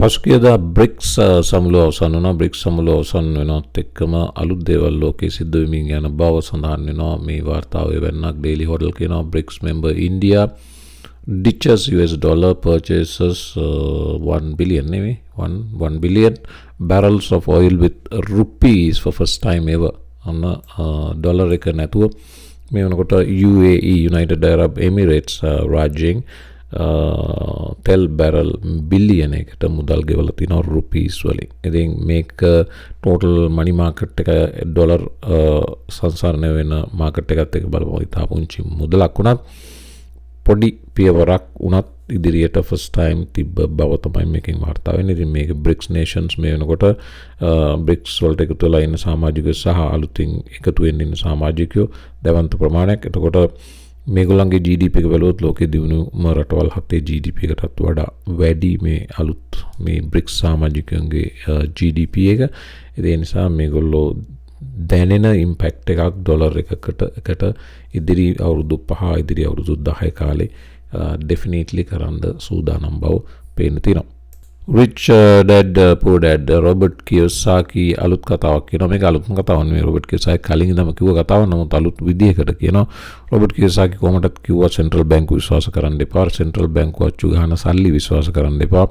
පසුගියදා BRICS සමුළුව අවසන් වුණා. BRICS සමුළුව අවසන් වෙනවත් එක්කම අලුත් දේවල් ලෝකයේ සිද්ධ වෙමින් යන බව සඳහන් වෙනවා. මේ වාර්තාවේ වෙන්නක් ඩේලි හොඩල් කියනවා BRICS member India ditches US dollar purchases 1 billion නෙමෙයි 1 billion barrels of oil with rupees for first time ever අන්න ඩොලර් එක නැතුව මේ වෙනකොට UAE United Arab Emirates රාජ්‍යයෙන් තෙල් බැරල් බිලියන එකට මුදල් ගෙවලා තිනවා රුපීස් වලින්. ඉතින් මේක ටෝටල් මනි මාකට් එක ඩොලර් සංසරණය වෙන මාකට් එකත් එක්ක බලපුවම ඉතා පුංචි මුදලක් වුණත් පොඩි පියවරක් වුණත් ඉදිරියට ෆස්ට් ටයිම් තිබ්බ බව තමයි මේකෙන් වාර්තා වෙන්නේ. ඉතින් මේක BRICS nations මේ වෙනකොට BRICS වලට එකතු වෙලා ඉන්න සමාජිකයෝ සහ අලුතින් එකතු වෙන්න ඉන්න සමාජිකයෝ දැවන්ත ප්‍රමාණයක්. එතකොට මේගොල්ලන්ගේ GDP එක බැලුවොත් ලෝකයේ දියුණුම රටවල් 7 GDP එකටත් වඩා වැඩි මේ අලුත් මේ BRICS සමාජිකයන්ගේ GDP එක. ඒ නිසා මේගොල්ලෝ දැනෙන ඉම්පැක්ට් එකක් ඩොලර් එකකට ඉදිරි අවුරුදු 5 ඉදිරි අවුරුදු 10 කාලේ definitely කරන්න සූදානම් බව පේන්න තියෙනවා. Rich Dad Poor Dad Robert Kiyosaki අලුත් කතාවක් කියනවා. මේක අලුත්ම කතාවක් නෙවෙයි. රොබර්ට් කියෝසාකි කලින් ඉඳන්ම කිව්ව කතාවක්. නමුත් අලුත් විදිහකට කියනවා. රොබර්ට් කියෝසාකි කොහොමදත් කිව්වා සෙන්ට්‍රල් බැංකුව විශ්වාස කරන්න එපා. සෙන්ට්‍රල් බැංකුව අච්චු ගන්න සල්ලි විශ්වාස කරන්න එපා.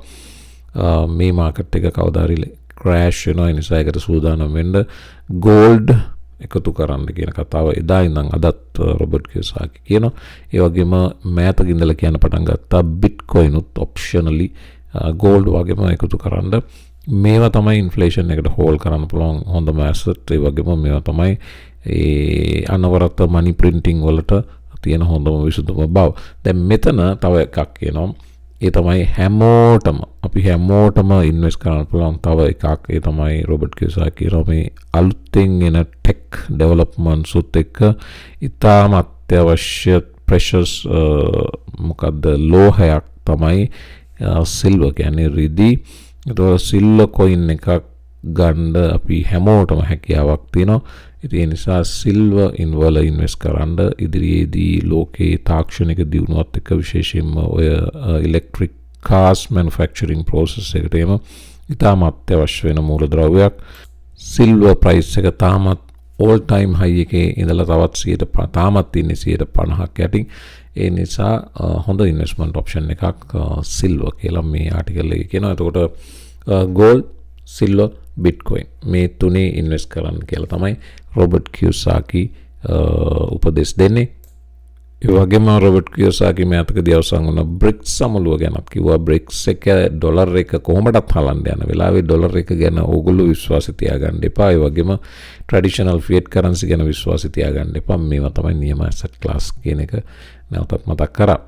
මේ මාකට් එක කවදා හරි ක්‍රෑෂ් වෙනවා. ඒ නිසා ඒකට සූදානම් වෙන්න ගෝල්ඩ් එකතු කරන්න කියන කතාව එදා ඉඳන් අදත් රොබර්ට් කියෝසාකි කියනවා. ඒ වගේම මෑතක ඉඳලා කියන්න පටන් ගත්තා බිට්කොයින් උත් ඔප්ෂනලි ගෝල්ඩ් වගේම එකතු කරන්න. මේවා තමයි ඉන්ෆ්ලේෂන් එකට හෝල් කරන්න පුළුවන් හොඳම ඇසට්. ඒ වගේම මේවා තමයි ඒ අනවරත මනි ප්‍රින්ටිං වලට තියෙන හොඳම විසඳුම බව. දැන් මෙතන තව එකක් කියනවා. ඒ තමයි අපි හැමෝටම ඉන්වෙස්ට් කරන්න පුළුවන් තව එකක්. ඒ තමයි රොබර්ට් කියෝසාකි කියනවා මේ අලුතෙන් එන ටෙක් ඩෙවලොප්මන්ට්ස් උත් එක්ක ඉතාම අත්‍යවශ්‍ය ප්‍රෙෂස් මොකද්ද ලෝහයක් තමයි සිල්වර් කියන්නේ රිදී. ඒතකොට සිල්වර් කොයින් එකක් ගන්න අපි හැමෝටම හැකියාවක් තියෙනවා. ඒ නිසා සිල්වර් වල ඉන්වෙස්ට් කරන්න ඉදිරියේදී ලෝකේ තාක්ෂණික දියුණුවත් එක්ක විශේෂයෙන්ම ඔය ඉලෙක්ට්‍රික් කාර්ස් මැනුෆැක්චරින් ප්‍රොසෙස් එකට එම ඉතාම අත්‍යවශ්‍ය වෙන මූලද්‍රව්‍යයක්. සිල්වර් ප්‍රයිස් එක තාමත් all time high එකේ ඉඳලා තවත් 100 තාමත් ඉන්නේ 150ක් යටින්. ඒ නිසා හොඳ ඉන්වෙස්ට්මන්ට් ඔප්ෂන් එකක් සිල්වර් කියලා මේ ආටිකල් එකේ කියනවා. එතකොට ගෝල්ඩ්, සිල්වර්, බිට්කොයින් මේ තුනේ ඉන්වෙස්ට් කරන්න කියලා තමයි රොබර්ට් කියෝසාකි උපදෙස් දෙන්නේ. ඒ වගේම රොබර්ට් කියෝසාකි මෑතකදී අවසන් වුණ BRICS සමුළුව ගැනත් කිව්වා. BRICS එක ඩොලර් එක කොහොමදත් හලන්න යන වෙලාවේ ඩොලර් එක ගැන ඕගොල්ලෝ විශ්වාසය තියාගන්න එපා. ඒ වගේම ට්‍රැඩිෂනල් ෆියට් කරන්සි ගැන විශ්වාසය තියාගන්න එපා. මේවා තමයි නියම ඇසට් ක්ලාස් කියන එක නැවතත් මතක් කරා.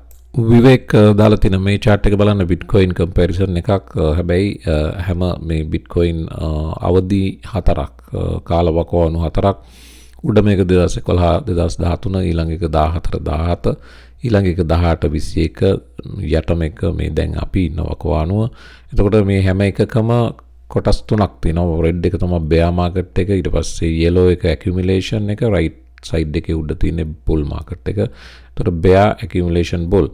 විවේක් දාලා තියෙන මේ chart එක බලන්න බිට්කොයින් කම්පැරිසන් එකක්. හැබැයි හැම මේ බිට්කොයින් අවදි 4ක් කාලවකවානු 4ක් උඩ මේක 2011 2013 ඊළඟ එක 14 17 ඊළඟ එක 18 21 යටම එක මේ දැන් අපි ඉන්න වකවානුව. එතකොට මේ හැම එකකම කොටස් තුනක් තියෙනවා. රෙඩ් එක තමයි බෙයා මාකට් එක. ඊට පස්සේ yellow එක accumulation එක. right side එකේ උඩ තියෙන bull market එක. එතකොට බෙයා accumulation bull.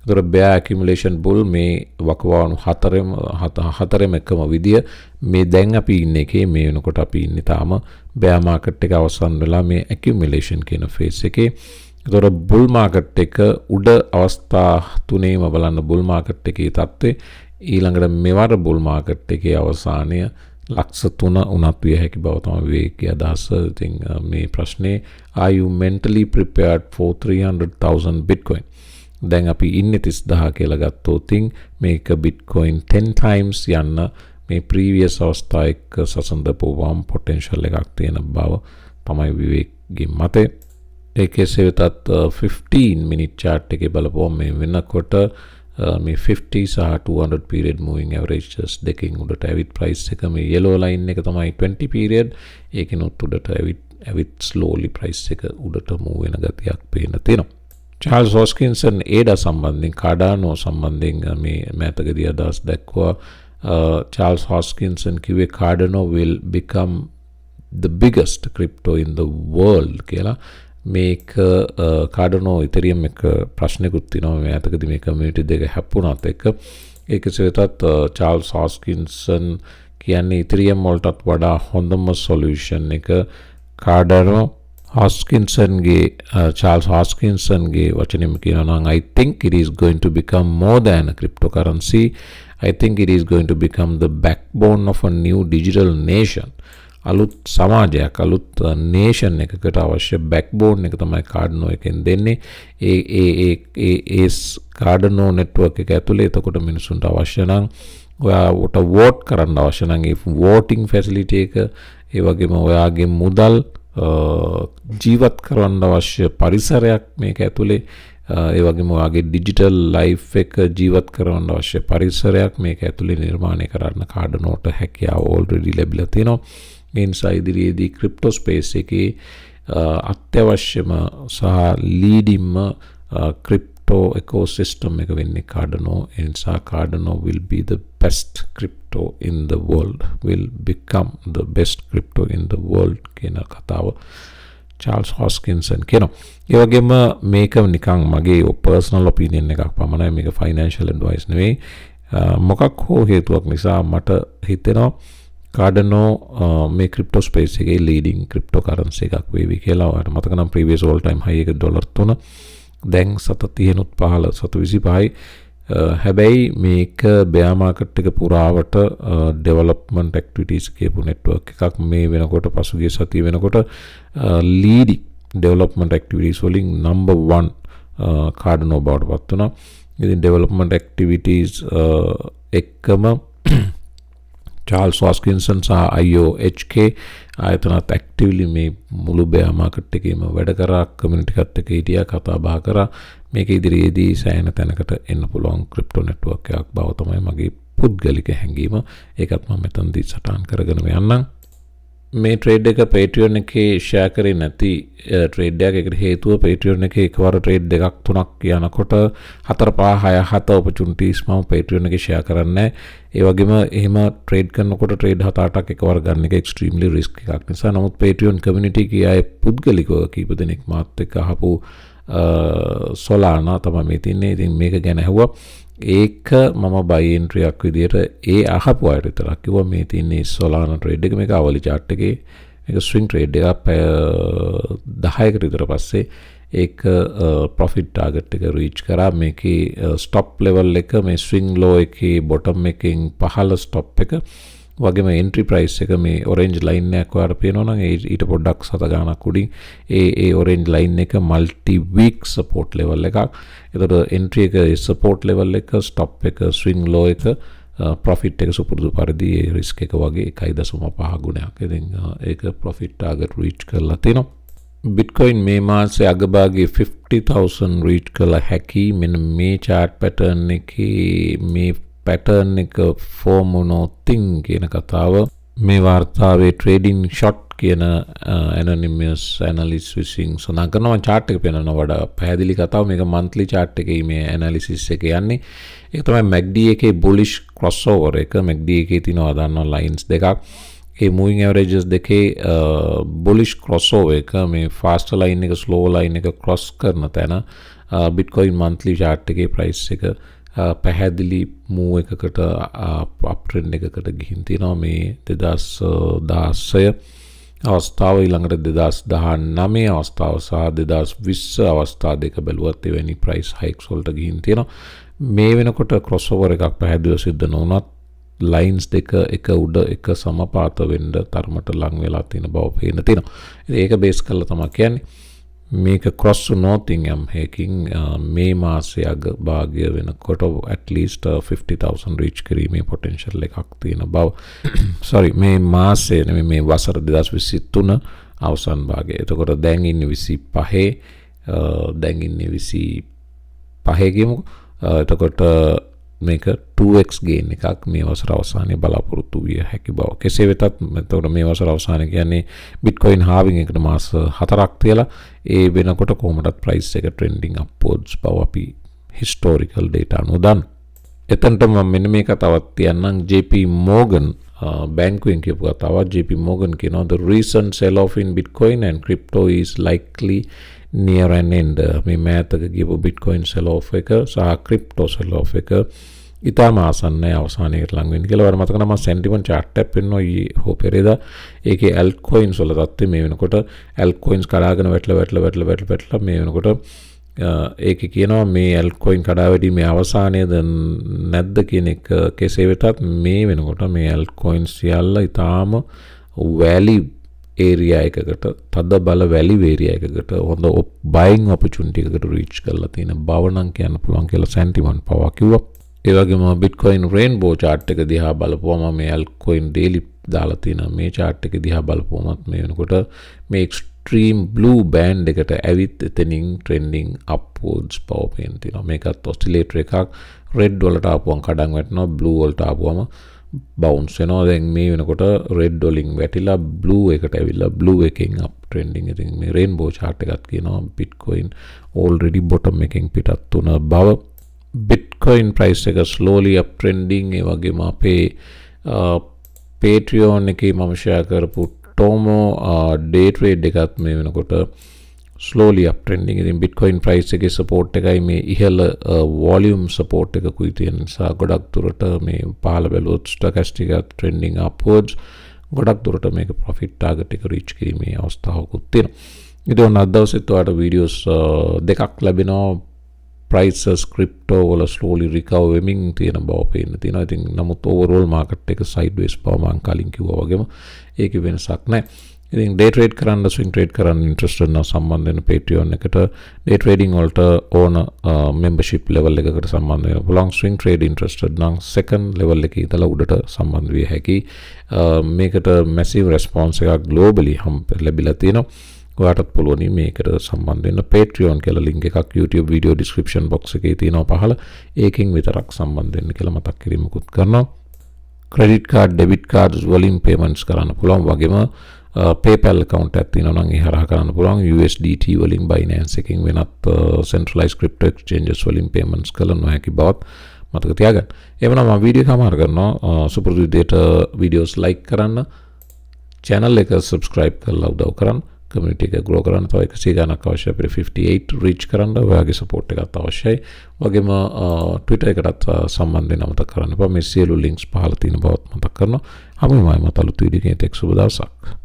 එතකොට බෙයා accumulation bull මේ වකවානු හතරෙම එකම විදිය. මේ දැන් අපි ඉන්නේ එකේ මේ වෙනකොට අපි ඉන්නේ තාම බෙයා මාකට් එක අවසන් වෙලා මේ accumulation කියන phase එකේ. එතකොට bull market එක උඩ අවස්ථා තුනේම බලන්න bull market එකේ තත්ත්වය ඊළඟට මෙවර bull market එකේ අවසානය ලක්ෂ 3 උනත් විය හැකි බව තමයි විවේකී අදහස. ඉතින් මේ ප්‍රශ්නේ are you mentally prepared for 300,000 bitcoin? දැන් අපි ඉන්නේ 30000 කියලා ගත්තොත් මේක bitcoin 10 times යන්න මේ previous අවස්ථා එක්ක සසඳපුවම් potential එකක් තියෙන බව තමයි විවේකගේ මතය. ඒකේ වෙතත් 15 minute chart එකේ බලපුවම මේ වෙනකොට මේ 50 සහ 200 period moving averages දෙකෙන් උඩට ඇවිත් price එක මේ yellow line එක තමයි 20 period. ඒකෙනුත් උඩට ඇවිත් slowly price එක උඩට move වෙන ගතියක් පේන්න තියෙනවා. චාල්ස් හොස්කින්සන් ඒඩා සම්බන්ධයෙන් කාඩානෝ සම්බන්ධයෙන් මේ මෑතකදී අදහස් දැක්වුවා. චාල්ස් හොස්කින්සන් කිව්වේ කාඩානෝ will become the biggest crypto in the world කියලා. මේක කාඩනෝ ඉතරියම් එක ප්‍රශ්නකුත් තියෙනවා. මේ අතකදී මේ කමියුනිටි දෙක හැප්පුණාත් එක්ක ඒ කෙසේ වෙතත් චාල්ස් හොස්කින්සන් කියන්නේ ඉතිරියම් වලටත් වඩා හොඳම සොලියුෂන් එක කාඩනෝ හොස්කින්සන්ගේ චාල්ස් හොස්කින්සන්ගේ වචනෙම කියනවා නම් I think it is going to become more than a cryptocurrency. I think it is going to become the backbone of a new digital nation. අලුත් සමාජයක් අලුත් නේෂන් එකකට අවශ්‍ය බැක්බෝන් එක තමයි කාඩනෝ එකෙන් දෙන්නේ. ඒ කාඩනෝ නෙට්වර්ක් එක ඇතුලේ එතකොට මිනිසුන්ට අවශ්‍ය නම් ඔයාට වෝට් කරන්න අවශ්‍ය නම් ඒ වෝටිංగ్ ෆැසිලිටි එක ඒ වගේම ඔයාගේ මුදල් ජීවත් කරන්න අවශ්‍ය පරිසරයක් මේක ඇතුලේ ඒ වගේම ඔයාගේ ඩිජිටල් ලයිෆ් එක ජීවත් කරන්න අවශ්‍ය පරිසරයක් මේක ඇතුලේ නිර්මාණය කරන්න කාඩනෝට හැකියාව ඕල්රෙඩි ලැබිලා තියෙනවා. ඒ නිසා ඉදිරියේදී ක්‍රිප්ටෝ ස්පේස් එකේ අත්‍යවශ්‍යම සහ ලීඩින්ම ක්‍රිප්ටෝ එකෝසිස්ටම් එක වෙන්නේ කාඩනෝ. ඒ නිසා කාඩනෝ will be the best crypto in the world, will become the best crypto in the world කියන කතාව චාල්ස් හොස්කින්සන් කියනවා. ඒ වගේම මේක නිකන් මගේ පර්සනල් ඔපිනියන් එකක් පමණයි, මේක ෆයිනෑන්ෂියල් ඇඩ්වයිස් නෙවෙයි. මොකක් හෝ හේතුවක් නිසා මට හිතෙනවා කාඩනෝ මේ ක්‍රිප්ටෝ ස්පේස් එකේ ලීඩින් ක්‍රිප්ටෝ කරන්සි එකක් වේවි කියලා. ඔයාලට මතක නම් ප්‍රීවියස් ඕල් ටයිම් හයි එක $3 දැන් 7.30නුත් 7.25යි. හැබැයි මේක බෙයා මාකට් එක පුරාවට ඩෙවලොප්මන්ට් ඇක්ටිවිටීස් කියපු නෙට්වර්ක් එකක්. මේ වෙනකොට පසුගිය සතිය වෙනකොට ලීඩින් ඩෙවලොප්මන්ට් ඇක්ටිවිටීස් වලින් නම්බර් 1 කාඩනෝ බවට පත් වුණා. ඉතින් ඩෙවලොප්මන්ට් ඇක්ටිවිටීස් එක්කම චාල්ස් හොස්කින්සන් සහ IOHK ආයතනත් ඇක්ටිව්ලි මේ මුළු බෙයා මාකට් එකේම වැඩ කරා, කමියුනිටි එකත් එක්ක හිටියා, කතා බහ කරා. මේක ඉදිරියේදී සෑහෙන තැනකට එන්න පුළුවන් ක්‍රිප්ටෝ නෙට්වර්ක් එකක් බව තමයි මගේ පුද්ගලික හැඟීම. ඒකත් මම මෙතනදී සටහන් කරගෙන යන්නම්. මේ ට්‍රේඩ් එක Patreon එකේ ෂෙයා කරේ නැති ට්‍රේඩ් එකක්. ඒකට හේතුව Patreon එකේ එකවර ට්‍රේඩ් දෙකක් තුනක් යනකොට 4 5 6 7 opportunities මම Patreon එකේ ෂෙයා කරන්නේ. ඒ වගේම එහෙම ට්‍රේඩ් කරනකොට ට්‍රේඩ් 7 8ක් එකවර ගන්න එක extremely risk එකක් නිසා. නමුත් Patreon community එකේ අය පුද්ගලිකව කීප දෙනෙක් මාත් එක්ක අහපු සොලානා තමයි මේ තින්නේ. ඉතින් මේක ගැන ඇහුවා. ඒක මම බයි එන්ට්‍රි එකක් විදියට ඒ අහපු අයට විතරක් කිව්වා. මේ තින්නේ සොලානා ට්‍රේඩ් එක. මේක අවලි chart එකේ මේක ස්විංග් ට්‍රේඩ් එකක්. 10කට විතර පස්සේ ඒක ප්‍රොෆිට් ටාගට් එක රීච් කරා. මේකේ ස්ටොප් ලෙවල් එක මේ ස්විංග් ලෝ එකේ බොටම් එකෙන් පහළ ස්ටොප් එක වගේම එන්ට්‍රි ප්‍රයිස් එක මේ ඔරෙන්ජ් ලයින් එකක් ඔයාලට පේනවා නම් ඊට පොඩ්ඩක් සත ගානක් උඩින් ඒ ඔරෙන්ජ් ලයින් එක මල්ටි වීක් සපෝට් ලෙවල් එකක්. එතකොට එන්ට්‍රි එක සපෝට් ලෙවල් එක, ස්ටොප් එක ස්විංග් ලෝ එක, ප්‍රොෆිට් එක සුපුරුදු පරිදි ඒ රිස්ක් එක වගේ 1.5 ගුණයක්. ඉතින් ඒක ප්‍රොෆිට් ටාගට් රීච් කරලා තිනවා. Bitcoin මේ මාසේ අගභාගයේ 50,000 රීච් කළ හැකි. මෙන්න මේ chart pattern එකේ මේ pattern එක form වුණොතින් කියන කතාව මේ වාර්තාවේ trading shot කියන anonymous analyst විසින් සඳහන් කරනවා. chart එක පේනවා වඩා පැහැදිලි කතාව. මේක monthly chart එකේ මේ analysis එක යන්නේ. ඒක තමයි MACD එකේ bullish crossover එක. MACD එකේ තියෙනවා දානවා lines දෙකක්. ඒ moving averages දෙකේ bullish crossover එක මේ fast line එක slow line එක cross කරන තැන Bitcoin monthly chart එකේ price එක පැහැදිලි move එකකට up trend එකකට ගිහින් තියෙනවා. මේ 2016 අවස්ථාව ඊළඟට 2019 අවස්ථාව සහ 2020 අවස්ථාව දෙක බැලුවත් එවැනි price hikes වලට ගිහින් තියෙනවා. මේ වෙනකොට crossover එකක් පැහැදිලිව සිද්ධ නොවුනත් lines දෙක එක උඩ එක සමපාත වෙන්න තරමට ලං වෙලා තියෙන බව පේන තියෙනවා. ඉතින් ඒක බේස් කරලා තමයි කියන්නේ මේක cross වුණොත් යම් හේකින් මේ මාසයේ අග භාගය වෙනකොට at least 50,000 reach කිරීමේ potential එකක් තියෙන බව. sorry මේ මාසයේ නෙමෙයි මේ වසර 2023 අවසන් භාගය. එතකොට දැන් ඉන්නේ 25 දැන් ඉන්නේ 25 කියමුකෝ. එතකොට මේක 2x gain එකක් මේ වසර අවසානයේ බලාපොරොත්තු විය හැකි බව. කෙසේ වෙතත් එතකොට මේ වසර අවසානයේ කියන්නේ Bitcoin halving එකට මාස 4ක් තියලා ඒ වෙනකොට කොහොමදත් price එක trending upwards බව අපි historical data අනුව දන්න. එතනට මම මෙන්න මේ කතාවක් තියන්නම්. JP Morgan බැංකුවෙන් කියපු කතාවක්. JP Morgan කියනවා the recent sell off in Bitcoin and crypto is likely near an end. මේ මෑතක කියපු Bitcoin sell off එක සහ crypto sell off එක ඉතාම ආසන්නයි අවසානයේට ලඟ වෙන්න කියලා. වර මතක නම් මම sentiment chart එකක් පෙන්නුවා ඊයේ හෝ පෙරේදා. ඒකේ altcoins වල තත්ත්වය මේ වෙනකොට altcoins කඩාගෙන වැටලා මේ වෙනකොට ඒකේ කියනවා මේ altcoin කඩා වැටීමේ අවසානයේද නැද්ද කියන එක කෙසේ වෙතත් මේ වෙනකොට මේ altcoins සියල්ල ඉතාම වැලි area එකකට තද බල වැලි area එකකට හොඳ buying opportunity එකකට reach කරලා තියෙන බව නම් කියන්න පුළුවන් කියලා sentiment පවා කිව්වා. ඒ වගේම Bitcoin rainbow chart එක දිහා බලපුවම මේ altcoin daily දාලා තියෙන මේ chart එක දිහා බලපුවමත් මේ වෙනකොට මේ extreme blue band එකට ඇවිත් එතනින් trending upwards power pain තියෙනවා. මේකත් oscillator එකක් red වලට ආපුවම කඩන් වැටෙනවා, blue වලට ආපුවම bounce වෙනවා. දැන් මේ වෙනකොට red වලින් වැටිලා blue එකට ඇවිල්ලා blue එකෙන් up trending. ඉතින් මේ rainbow chart එකත් කියනවා Bitcoin already bottom එකෙන් පිටත් වුණ බව. Bitcoin price එක slowly up trending. ඒ වගේම අපේ Patreon එකේ මම share කරපු Tomo day trade එකත් මේ වෙනකොට slowly up trending. ඉතින් Bitcoin price එකේ support එකයි මේ ඉහළ volume support එකකුයි තියෙන නිසා ගොඩක් දුරට මේ පහළ බැලුවොත් stochastic එකත් trending upwards. ගොඩක් දුරට මේක profit target එක reach කිරීමේ අවස්ථාවකුත් තියෙනවා. ඉතින් ඔන්න අද දවසේත් ඔයාලට videos දෙකක් ලැබෙනවා. prices crypto වල slowly recover වෙමින් තියෙන බව පේන්න තියෙනවා. ඉතින් නමුත් overall market එක sideways බව මම කලින් කිව්වා වගේම ඒකේ වෙනසක් නැහැ. ඉතින් day trade කරන්න swing trade කරන්න interested නම් සම්බන්ධ වෙන Patreon එකට day trading වලට ඕන membership level එකකට සම්බන්ධ වෙන්න පුළුවන්. swing trade interested නම් second level එකේ ඉඳලා උඩට සම්බන්ධ විය හැකි. මේකට massive response එකක් globally ලැබිලා තියෙනවා. ඔයාටත් පුළුවන් මේකට සම්බන්ධ වෙන්න. Patreon කියලා link එකක් YouTube video description box එකේ තියෙනවා පහළ. ඒකෙන් විතරක් සම්බන්ධ වෙන්න කියලා මතක් කිරීමකුත් කරනවා. credit card debit cards වලින් payments කරන්න පුළුවන්. වගේම PayPal account එකක් තියෙනවා නම් ඒ හරහා කරන්න පුළුවන්. USDT වලින් Binance එකකින් වෙනත් centralized crypto exchanges වලින් payments කළ නොහැකි බවත් මතක තියාගන්න. එවනම් මම වීඩියෝ එක අමාර කරනවා. සුපුරුදු විදිහට videos like කරන්න, channel එක subscribe කරලා උදව් කරන්න. community එක grow කරන්න තව 100 ගණක් අවශ්‍යයි. අපිට 58 reach කරන්න ඔයාගේ support එකත් අවශ්‍යයි. වගේම Twitter එකටත් සම්බන්ධ වෙන්න මතක කරන්න එපා. මේ සියලු links පහළ තියෙන බවත් මතක් කරනවා. අපි මම අලුත් වීඩියෝ එකකින් එක්ක සුබ දවසක්.